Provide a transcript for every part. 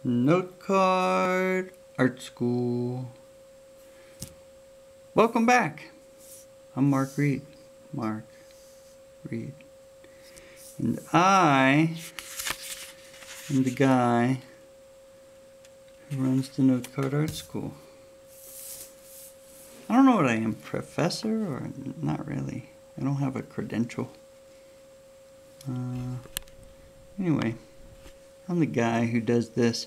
Note card art school. Welcome back. I'm Mark Reed. Mark Reed. And I am the guy who runs the Note card art school. I don't know what I am, professor or not really. I don't have a credential. Anyway, I'm the guy who does this.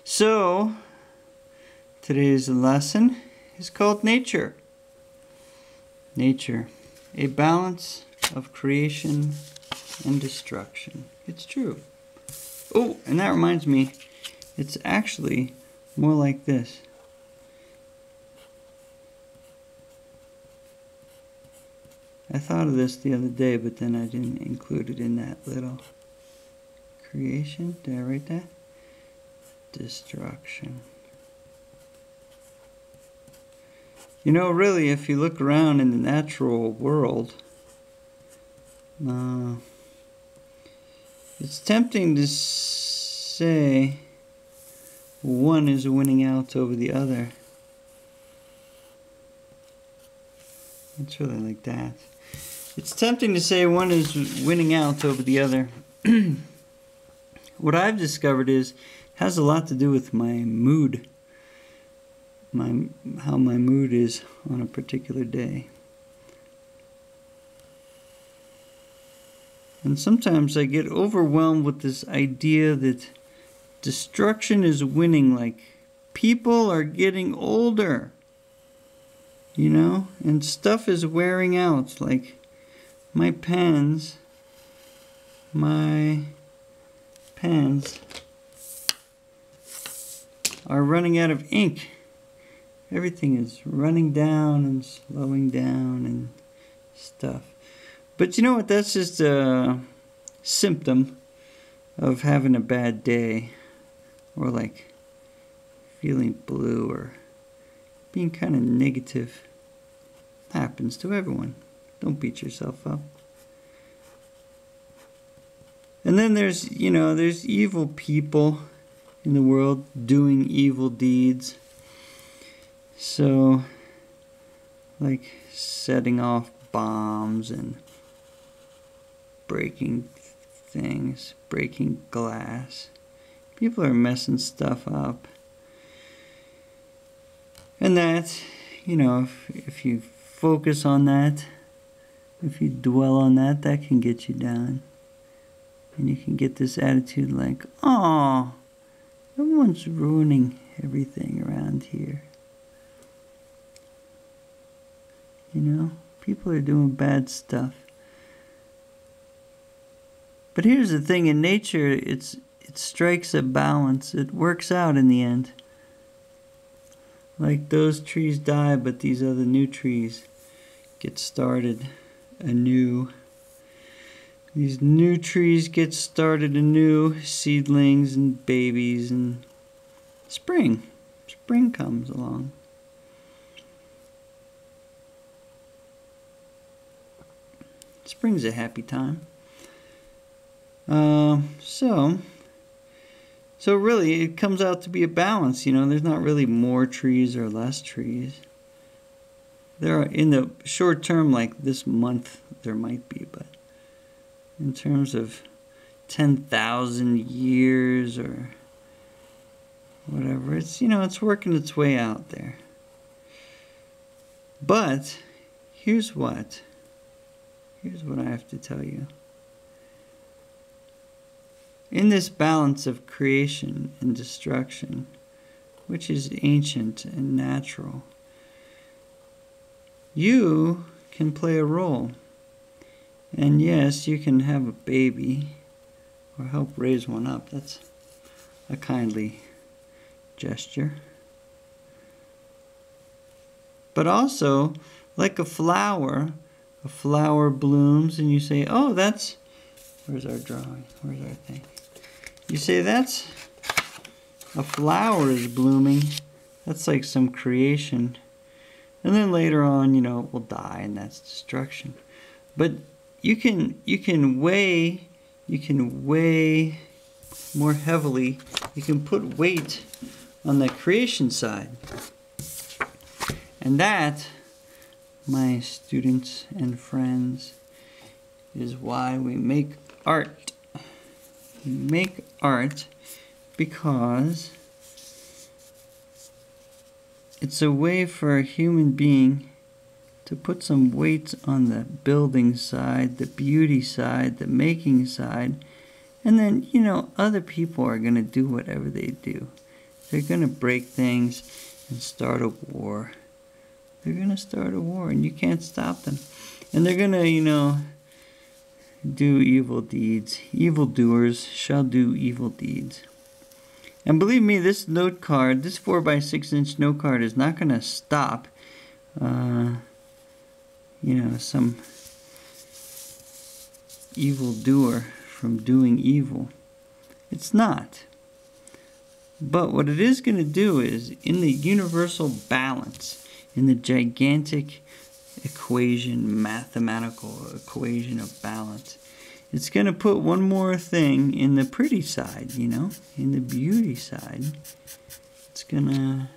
So, today's lesson is called Nature. Nature, a balance of creation and destruction. It's true. Oh, and that reminds me, it's actually more like this. I thought of this the other day, but then I didn't include it in that little creation. Did I write that? Destruction. You know, really, if you look around in the natural world, it's tempting to say one is winning out over the other. It's really like that. It's tempting to say one is winning out over the other. What I've discovered is it has a lot to do with my mood. How my mood is on a particular day. And sometimes I get overwhelmed with this idea that destruction is winning, like people are getting older, you know, and stuff is wearing out, like my pens are running out of ink. Everything is running down and slowing down and stuff. But you know what? That's just a symptom of having a bad day, or like feeling blue or being kind of negative. Happens to everyone. Don't beat yourself up. And then there's, you know, there's evil people in the world doing evil deeds. So, like setting off bombs and breaking things, breaking glass. People are messing stuff up. And that, you know, if you focus on that, if you dwell on that, that can get you down. And you can get this attitude like, oh, everyone's ruining everything around here. You know, people are doing bad stuff. But here's the thing, in nature, it strikes a balance. It works out in the end. Like those trees die, but these other new trees get started anew. These new trees get started anew, seedlings and babies, and spring comes along. Spring's a happy time. So really it comes out to be a balance, you know. There's not really more trees or less trees. There are, in the short term, like this month, there might be, but in terms of 10,000 years or whatever, it's, you know, it's working its way out there. But here's what I have to tell you. In this balance of creation and destruction, which is ancient and natural, you can play a role. And yes, you can have a baby or help raise one up. That's a kindly gesture. But also, like a flower blooms and you say, oh, that's, where's our drawing? Where's our thing? You say, that's, a flower is blooming. That's like some creation. And then later on, you know, it will die and that's destruction. But you can weigh more heavily you can put weight on the creation side. And that, my students and friends, is why we make art. We make art because it's a way for a human being to put some weight on the building side, the beauty side, the making side, and then, you know, other people are going to do whatever they do. They're going to break things and start a war. They're going to start a war, and you can't stop them. And they're going to, you know, do evil deeds. Evildoers shall do evil deeds. And believe me, this note card, this 4x6 inch note card is not going to stop, you know, some evildoer from doing evil. It's not. But what it is going to do is, in the universal balance, in the gigantic equation, mathematical equation of balance, it's going to put one more thing in the pretty side, you know, in the beauty side. It's going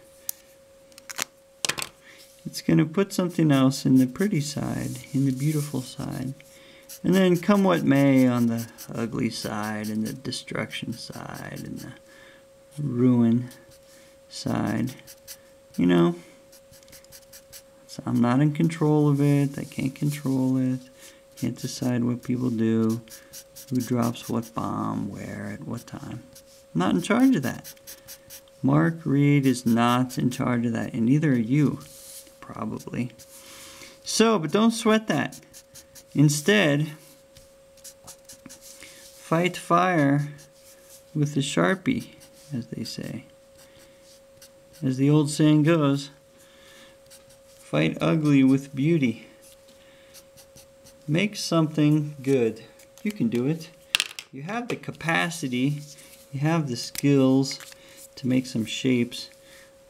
to put something else in the pretty side, in the beautiful side. And then come what may on the ugly side, and the destruction side, and the ruin side, you know. So I'm not in control of it. I can't control it. Can't decide what people do, who drops what bomb, where, at what time. I'm not in charge of that. Mark Reed is not in charge of that, and neither are you, probably. So, but don't sweat that. Instead, fight fire with the Sharpie, as they say. As the old saying goes, fight ugly with beauty. Make something good. You can do it. You have the capacity, you have the skills to make some shapes.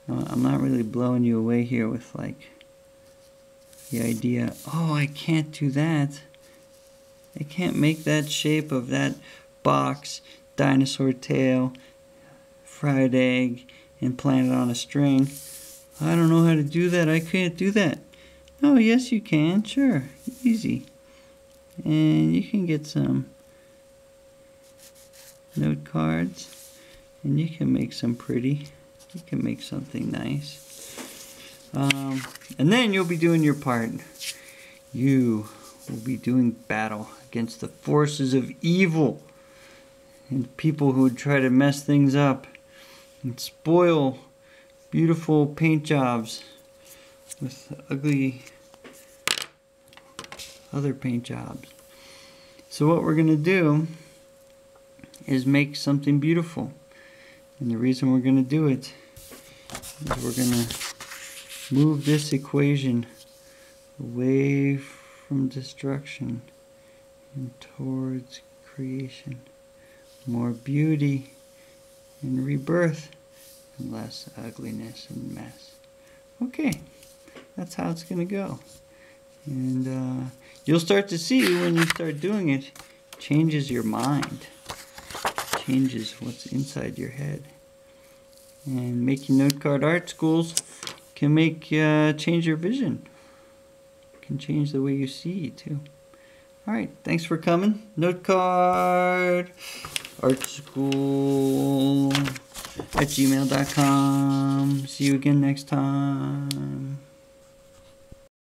I'm not really blowing you away here with like the idea, oh, I can't do that. I can't make that shape of that box, dinosaur tail, fried egg, and plant it on a string. I don't know how to do that. I can't do that. Oh, yes you can. Sure. Easy. And you can get some note cards, and you can make some pretty. You can make something nice. And then you'll be doing your part. You will be doing battle against the forces of evil and people who would try to mess things up and spoil beautiful paint jobs with ugly other paint jobs. So what we're going to do is make something beautiful. And the reason we're going to do it is we're going to move this equation away from destruction and towards creation. More beauty and rebirth and less ugliness and mess. Okay, that's how it's going to go. And you'll start to see when you start doing it, changes your mind, changes what's inside your head. And making note card art schools can make change your vision. Can change the way you see too. All right, thanks for coming. Note card art school at gmail.com. See you again next time.